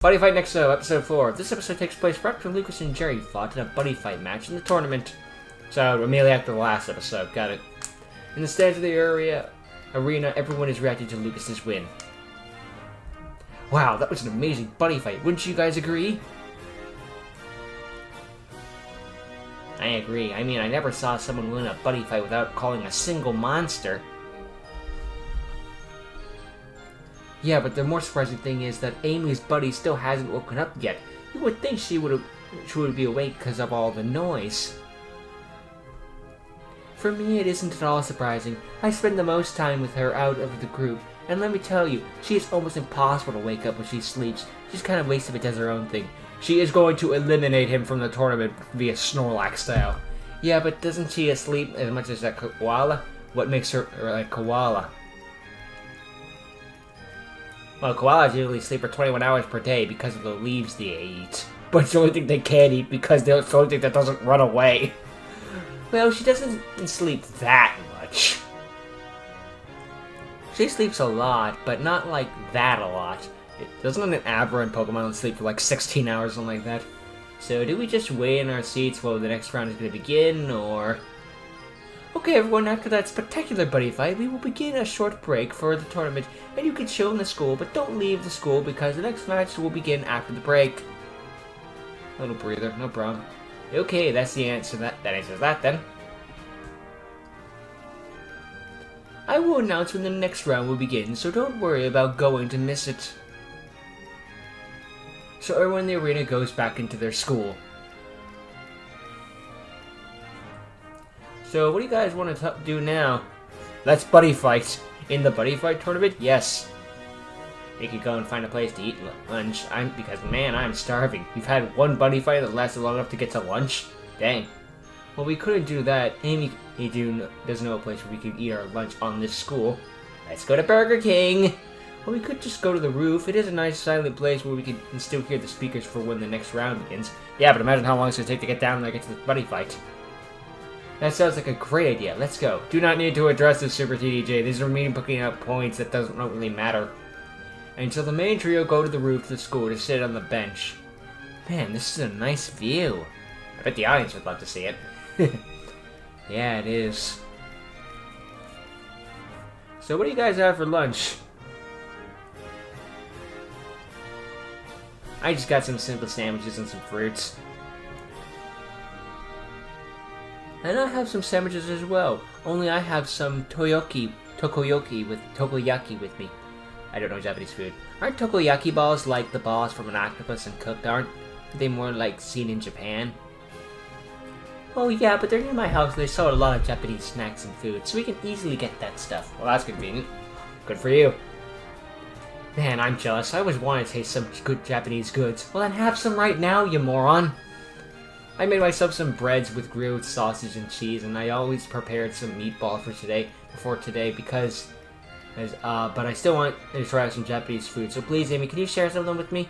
Buddy Fight Nexo, Episode 4. This episode takes place right after Lucas and Jerry fought in a buddy fight match in the tournament. So, immediately after the last episode, got it. In the stands of the arena, everyone is reacting to Lucas's win. Wow, that was an amazing buddy fight, wouldn't you guys agree? I agree. I mean, I never saw someone win a buddy fight without calling a single monster. Yeah, but the more surprising thing is that Amy's buddy still hasn't woken up yet. You would think she would be awake because of all the noise. For me, it isn't at all surprising. I spend the most time with her out of the group, and let me tell you, she is almost impossible to wake up when she sleeps. She's kind of wasted but does her own thing. She is going to eliminate him from the tournament via Snorlax style. Yeah, but doesn't she sleep as much as that koala? What makes her a koala? Well, koalas usually sleep for 21 hours per day because of the leaves they eat. But it's the only thing they can't eat because they're the only thing that doesn't run away. Well, she doesn't sleep that much. She sleeps a lot, but not like that a lot. Doesn't an aberrant Pokemon sleep for like 16 hours or something like that? So do we just wait in our seats while the next round is going to begin, or... Okay everyone, after that spectacular buddy fight, we will begin a short break for the tournament, and you can chill in the school, but don't leave the school because the next match will begin after the break. A little breather, no problem. Okay, that's the answer. That answers that then. I will announce when the next round will begin, so don't worry about going to miss it. So everyone in the arena goes back into their school. So, what do you guys want to do now? Let's buddy fight. In the buddy fight tournament? Yes. We could go and find a place to eat lunch. Because, man, I'm starving. We've had one buddy fight that lasted long enough to get to lunch. Dang. Well, we couldn't do that. Amy doesn't know a place where we can eat our lunch on this school. Let's go to Burger King. Well, we could just go to the roof. It is a nice silent place where we can still hear the speakers for when the next round begins. Yeah, but imagine how long it's going to take to get down there and get to the buddy fight. That sounds like a great idea. Let's go. Do not need to address this, Super TDJ. These are me picking up points that don't really matter. And so the main trio go to the roof of the school to sit on the bench. Man, this is a nice view. I bet the audience would love to see it. Yeah, it is. So what do you guys have for lunch? I just got some simple sandwiches and some fruits. And I have some sandwiches as well, only I have some tokoyaki with me. I don't know Japanese food. Aren't tokoyaki balls like the balls from an octopus and cooked? Aren't they more like seen in Japan? Oh yeah, but they're near my house and they sell a lot of Japanese snacks and food, so we can easily get that stuff. Well, that's convenient. Good for you. Man, I'm jealous. I always want to taste some good Japanese goods. Well, then have some right now, you moron. I made myself some breads with grilled sausage and cheese, and I always prepared some meatballs before today because but I still want to try out some Japanese food. So please, Amy, can you share some of them with me?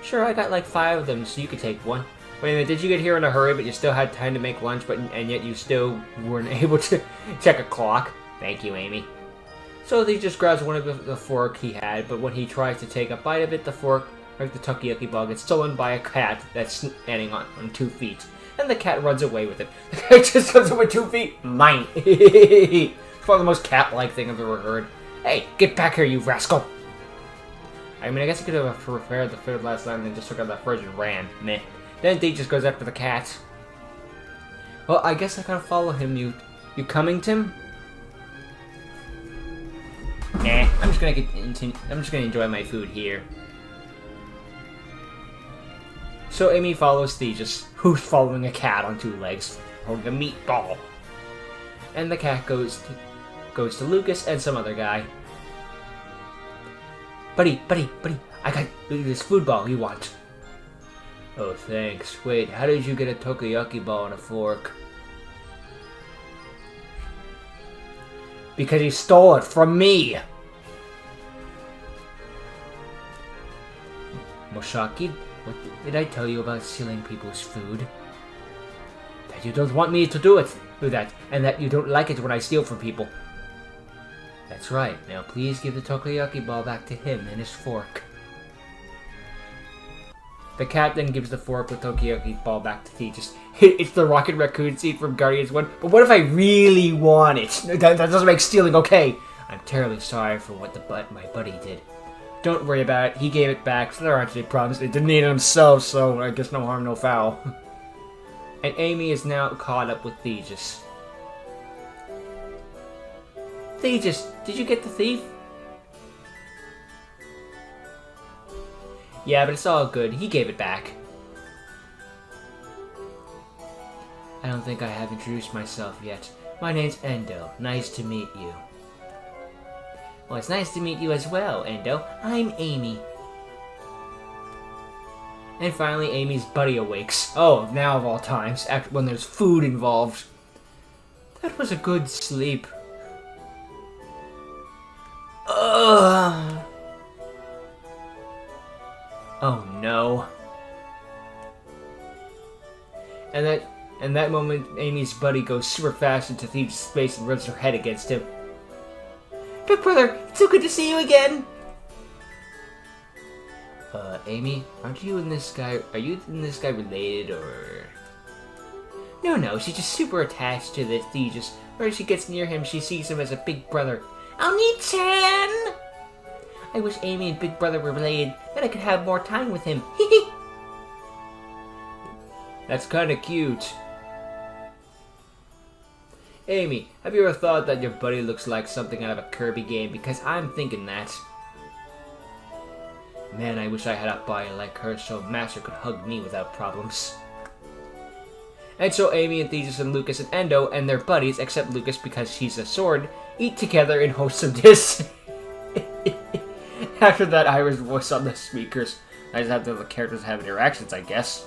Sure, I got like 5 of them, so you could take one. Wait a minute, did you get here in a hurry, but you still had time to make lunch, and yet you still weren't able to check a clock? Thank you, Amy. So he just grabs one of the fork he had, but when he tries to take a bite of it, the fork, like the takoyaki ball, gets stolen by a cat that's standing on 2 feet. And the cat runs away with it. The cat just runs away 2 feet. Mine. It's probably the most cat-like thing I've ever heard. Hey, get back here, you rascal. I mean, I guess I could have prepared the food last night and then just took out the fridge and ran. Meh. Then Dee just goes after the cat. Well, I guess I gotta follow him. You coming, Tim? Nah, I'm just gonna enjoy my food here. So Amy follows Theegis, who's following a cat on 2 legs, holding a meatball. And the cat goes to Lucas and some other guy. Buddy, I got this food ball you want. Oh, thanks. Wait, how did you get a takoyaki ball and a fork? Because he stole it from me! Moshaki, what did I tell you about stealing people's food? That you don't want me to do that, and that you don't like it when I steal from people. That's right. Now please give the takoyaki ball back to him and his fork. The cat then gives the fork with Tokiyoki's ball back to Thetis. It's the Rocket Raccoon scene from Guardians 1. But what if I really want it? That doesn't make stealing okay. I'm terribly sorry for what my buddy did. Don't worry about it. He gave it back, so there aren't any problems. They didn't need it himself, so I guess no harm, no foul. And Amy is now caught up with Thetis. Thetis, did you get the thief? Yeah, but it's all good. He gave it back. I don't think I have introduced myself yet. My name's Endo. Nice to meet you. Well, it's nice to meet you as well, Endo. I'm Amy. And finally, Amy's buddy awakes. Oh, now of all times, when there's food involved. That was a good sleep. Ugh. Oh no. And that moment, Amy's buddy goes super fast into Thetis' space and rubs her head against him. Big brother, it's so good to see you again! Amy, are you and this guy related, or...? No, she's just super attached to this Thetis. Whenever she gets near him, she sees him as a big brother. Oni-chan! I wish Amy and Big Brother were related, then I could have more time with him. That's kinda cute. Amy, have you ever thought that your buddy looks like something out of a Kirby game? Because I'm thinking that. Man, I wish I had a body like her so Master could hug me without problems. And so Amy and Thetis and Lucas and Endo and their buddies, except Lucas because she's a sword, eat together in wholesomeness. After that, Ira's voice on the speakers. I just have the characters have interactions, I guess.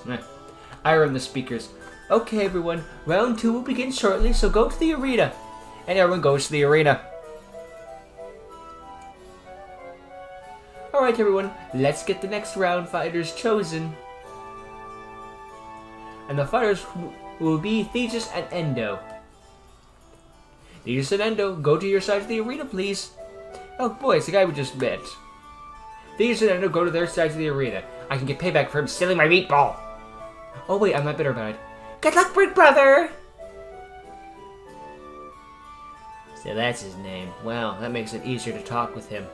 Ira on the speakers. Okay, everyone, round 2 will begin shortly, so go to the arena. And everyone goes to the arena. Alright, everyone, let's get the next round fighters chosen. And the fighters will be Thetis and Endo. Thetis and Endo, go to your side of the arena, please. Oh boy, it's the guy we just met. Thetis and Endo go to their side of the arena. I can get payback for him stealing my meatball. Oh wait, I'm not bitter about it. Good luck, big brother! So that's his name. Wow, that makes it easier to talk with him.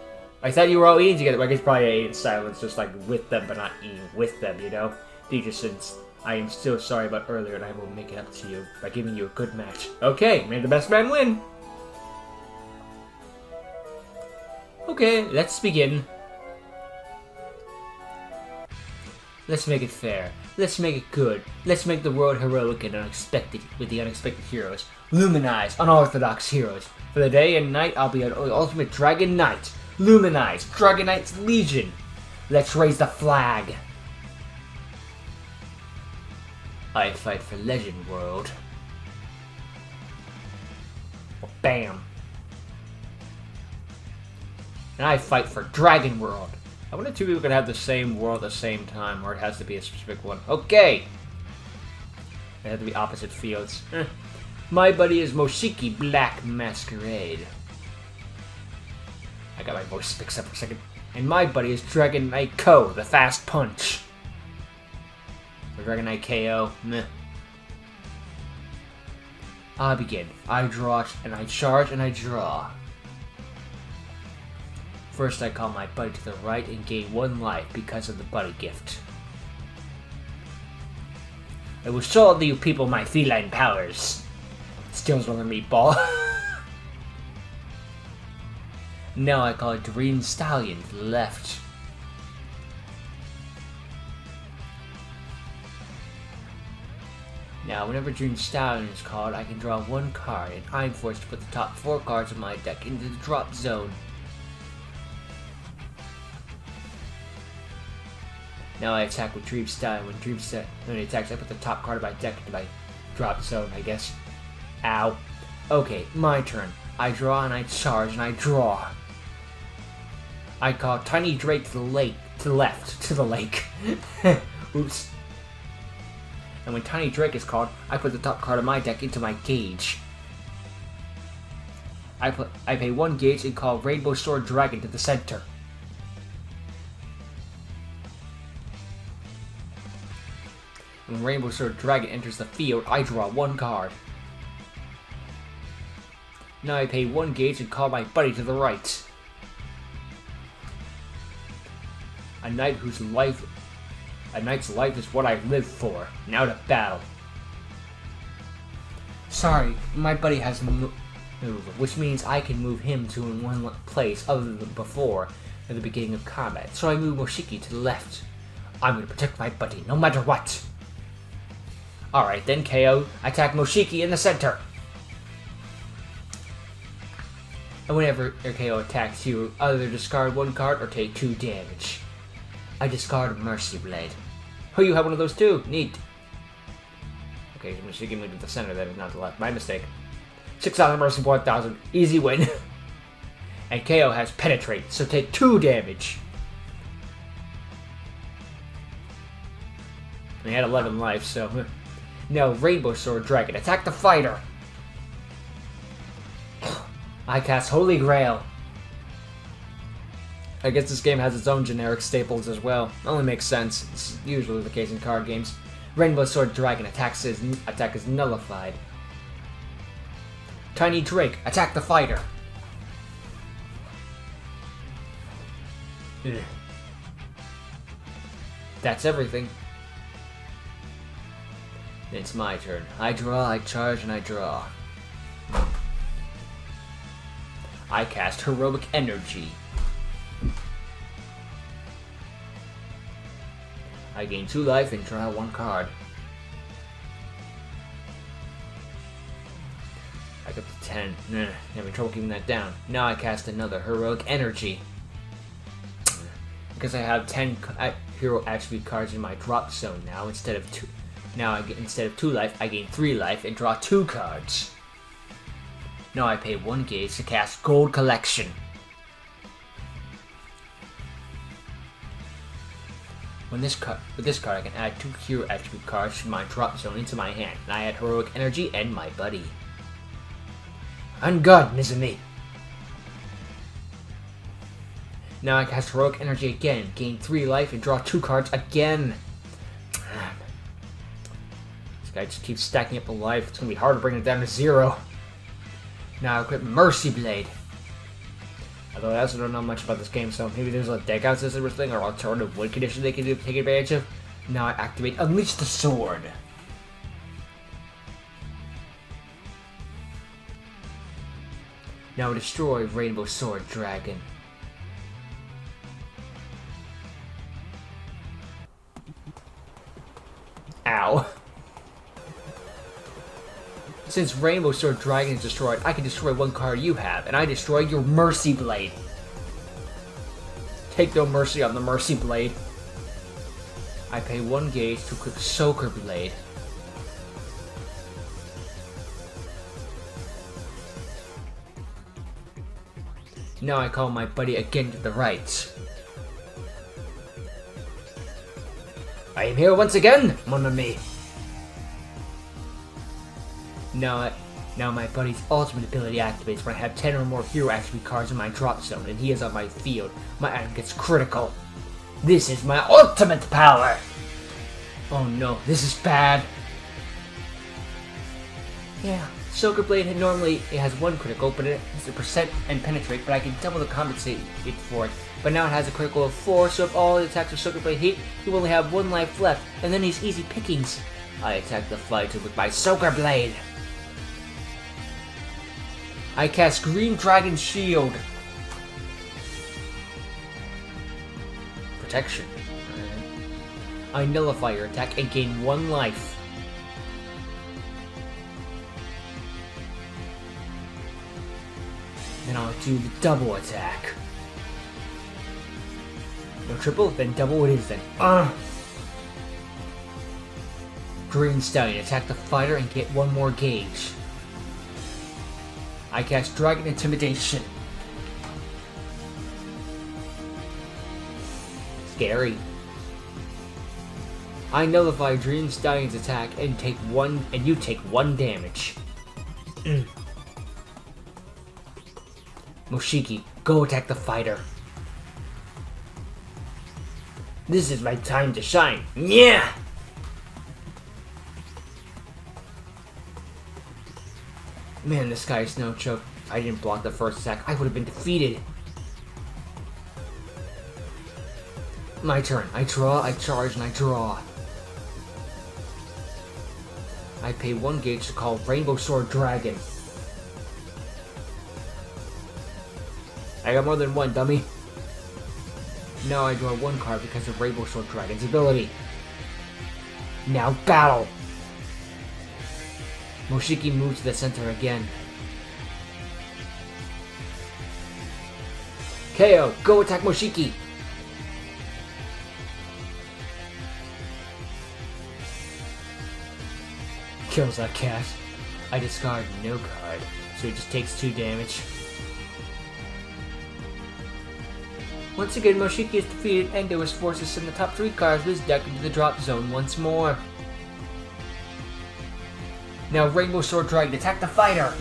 I thought you were all eating together. I guess probably I ate in silence, just like with them, but not eating with them, you know? Thetis, since I am still sorry about earlier, and I will make it up to you by giving you a good match. Okay, may the best man win! Okay, let's begin. Let's make it fair. Let's make it good. Let's make the world heroic and unexpected with the unexpected heroes. Luminize unorthodox heroes. For the day and night, I'll be an ultimate Dragon Knight. Luminize Dragon Knight's Legion. Let's raise the flag. I fight for Legend World. Bam. And I fight for Dragon World. I wonder if two people could have the same world at the same time, or it has to be a specific one. Okay! They have to be opposite fields. My buddy is Moshiki Black Masquerade. I got my voice mixed up for a second. And my buddy is Dragon Knight Ko, the Fast Punch. Or Dragon Knight KO. Meh. I begin. I draw, and I charge, and I draw. First, I call my buddy to the right and gain 1 life because of the buddy gift. I will show you people my feline powers. Steals one of the meatball. Now I call it Green Stallion to the left. Now, whenever Green Stallion is called, I can draw 1 card, and I'm forced to put the top 4 cards of my deck into the drop zone. Now I attack with Dream Stallion. When he attacks, I put the top card of my deck into my drop zone, I guess. Ow. Okay, my turn. I draw and I charge and I draw. I call Tiny Drake to the lake. To the left. To the lake. Oops. And when Tiny Drake is called, I put the top card of my deck into my gauge. I pay 1 gauge and call Rainbow Sword Dragon to the center. When Rainbow Sword Dragon enters the field, I draw 1 card. Now I pay 1 gauge and call my buddy to the right. A knight's life is what I live for. Now to battle. Sorry, my buddy has moved, which means I can move him to in one place other than before at the beginning of combat. So I move Moshiki to the left. I'm going to protect my buddy, no matter what. Alright, then KO, attack Moshiki in the center. And whenever your KO attacks you, either discard 1 card or take 2 damage. I discard Mercy Blade. Oh, you have one of those too. Neat. Okay, Moshiki moved to the center, that is not the left. My mistake. 6,000 Mercy, 1,000. Easy win. And KO has Penetrate, so take 2 damage. And he had 11 life, so... Now, Rainbow Sword Dragon, attack the fighter! I cast Holy Grail. I guess this game has its own generic staples as well. Only makes sense. It's usually the case in card games. Rainbow Sword Dragon attack is nullified. Tiny Drake, attack the fighter. Ugh. That's everything. It's my turn. I draw, I charge, and I draw. I cast Heroic Energy. I gain 2 life and draw 1 card. I got to 10. Having trouble keeping that down. Now I cast another Heroic Energy. Because I have 10 hero attribute cards in my drop zone now instead of 2. Now instead of 2 life, I gain 3 life and draw 2 cards. Now I pay 1 gauge to cast Gold Collection. With this card, I can add 2 hero attribute cards from my drop zone into my hand, and I add Heroic Energy and my buddy. On guard, Mizumi. Now I cast Heroic Energy again, gain 3 life, and draw 2 cards again. This guy just keeps stacking up the life. It's gonna be hard to bring it down to 0. Now I equip Mercy Blade. Although I also don't know much about this game, so maybe there's a deck out system or thing, or alternative win condition they can take advantage of. Now I activate Unleash the Sword. Now destroy Rainbow Sword Dragon. Ow. Since Rainbow Sword Dragon is destroyed, I can destroy 1 card you have, and I destroy your Mercy Blade. Take no mercy on the Mercy Blade. I pay 1 gauge to equip Soaker Blade. Now I call my buddy again to the right. I am here once again, mon ami. Now my buddy's ultimate ability activates when I have 10 or more hero attribute cards in my drop zone and he is on my field. My item gets critical. This is my ultimate power! Oh no, this is bad. Yeah, Soaker Blade normally it has 1 critical, but it has a percent and penetrate, but I can double the compensate it for it. But now it has a critical of 4, so if all the attacks of Soaker Blade hit, he will only have 1 life left, and then he's easy pickings. I attack the fighter with my Soaker Blade. I cast Green Dragon Shield. Protection. I nullify your attack and gain 1 life. Then I'll do the double attack. No triple, then double it is then. Green Stallion, attack the fighter and get 1 more gauge. I cast Dragon Intimidation. Scary. I nullify Dream Stallion's attack and you take 1 damage. Moshiki, go attack the fighter. This is my time to shine. Yeah! Man, this guy is no joke. If I didn't block the first attack, I would have been defeated. My turn. I draw, I charge, and I draw. I pay 1 gauge to call Rainbow Sword Dragon. I got more than one, dummy. Now I draw 1 card because of Rainbow Sword Dragon's ability. Now battle! Moshiki moves to the center again. KO! Go attack Moshiki! Kills that cat. I discard no card, so he just takes 2 damage. Once again, Moshiki is defeated, and Endo is forced to send the top 3 cards of his deck into the drop zone once more. Now Rainbow Sword Dragon, attack the fighter!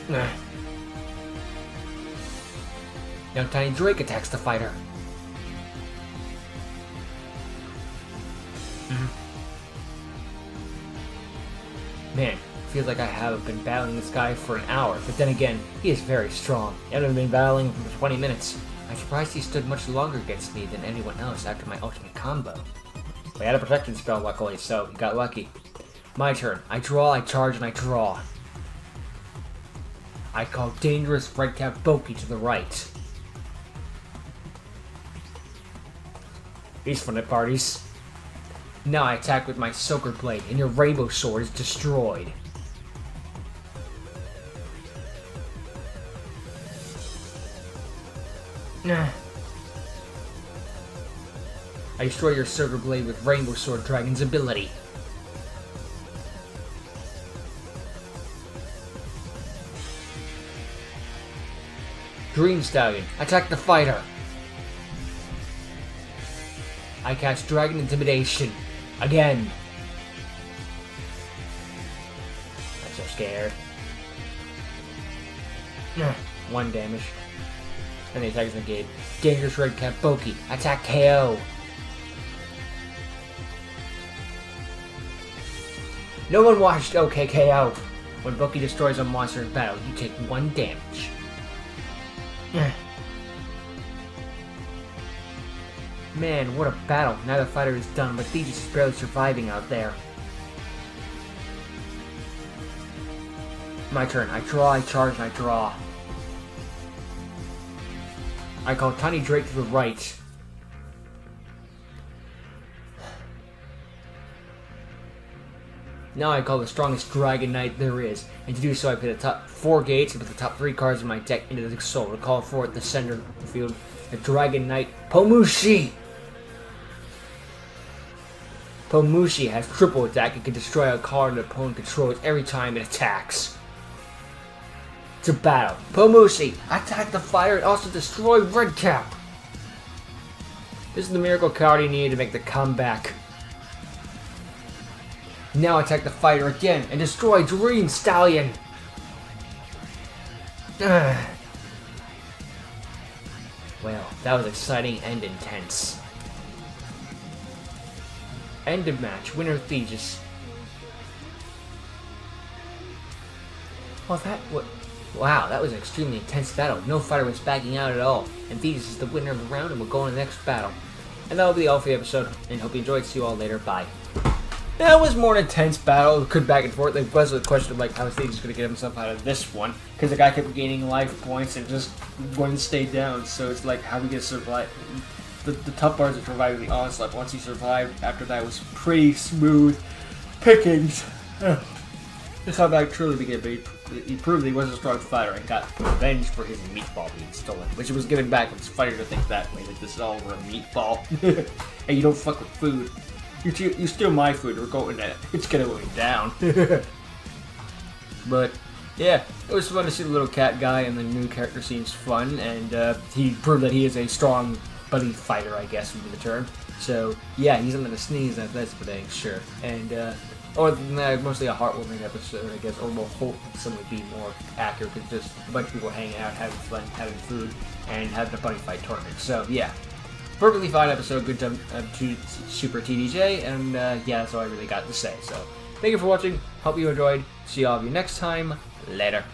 Now Tiny Drake attacks the fighter. Man, feels like I have been battling this guy for an hour, but then again, he is very strong. I haven't been battling him for 20 minutes. I'm surprised he stood much longer against me than anyone else after my ultimate combo. I had a protection spell, luckily, so he got lucky. My turn. I draw, I charge, and I draw. I call Dangerous Redcap Boki to the right. He's fun at parties. Now I attack with my Soaker Blade, and your Rainbow Sword is destroyed. I destroy your Soaker Blade with Rainbow Sword Dragon's ability. Dream Stallion, attack the fighter. I cast Dragon Intimidation. Again. I'm so scared. 1 damage. And the attack is negated. Dangerous Redcap Boki, attack KO. No one watched OKKO. When Boki destroys a monster in battle, you take 1 damage. Man, what a battle. Now the fighter is done, but Thetis is barely surviving out there. My turn. I draw, I charge, and I draw. I call Tiny Drake to the right. Now I call the strongest Dragon Knight there is, and to do so I put the top 4 gates and put the top 3 cards of my deck into the soul to call for at the center of the field the Dragon Knight Pomushi! Pomushi has triple attack and can destroy a card an opponent controls every time it attacks. To battle, Pomushi, attack the fighter and also destroy Redcap! This is the miracle card he needed to make the comeback. Now attack the fighter again and destroy Dream Stallion! Well, that was exciting and intense. End of match. Winner Thetis. Well, wow, that was an extremely intense battle. No fighter was backing out at all. And Thetis is the winner of the round and we'll go on to the next battle. And that'll be all for the episode. And hope you enjoyed. See you all later. Bye. That was more an intense battle. Good back and forth. There was a question of like how is Thetis going to get himself out of this one, because the guy kept gaining life points and just wouldn't stay down. So it's like how we get to survive. The tough part is surviving the onslaught. Once he survived, after that was pretty smooth pickings. This comeback truly began, but he proved that he was a strong fighter and got revenge for his meatball being stolen, which was given back. It's funny to think that way, like this is all over a meatball. And you don't fuck with food. You steal my food, we're going at it. It's gonna go down. But yeah, it was fun to see the little cat guy, and the new character seems fun, and he proved that he is a strong buddy fighter, I guess would be the term. So yeah, he's something to sneeze at, that's for dang sure. And other than that, mostly a heartwarming episode, I guess, or more wholesome would be more accurate, because just a bunch of people hanging out, having fun, having food, and having a buddy fight tournament. So yeah. Perfectly fine episode, good time to Super TDJ, and yeah, that's all I really got to say. So, Thank you for watching. Hope you enjoyed. See all of you next time. Later.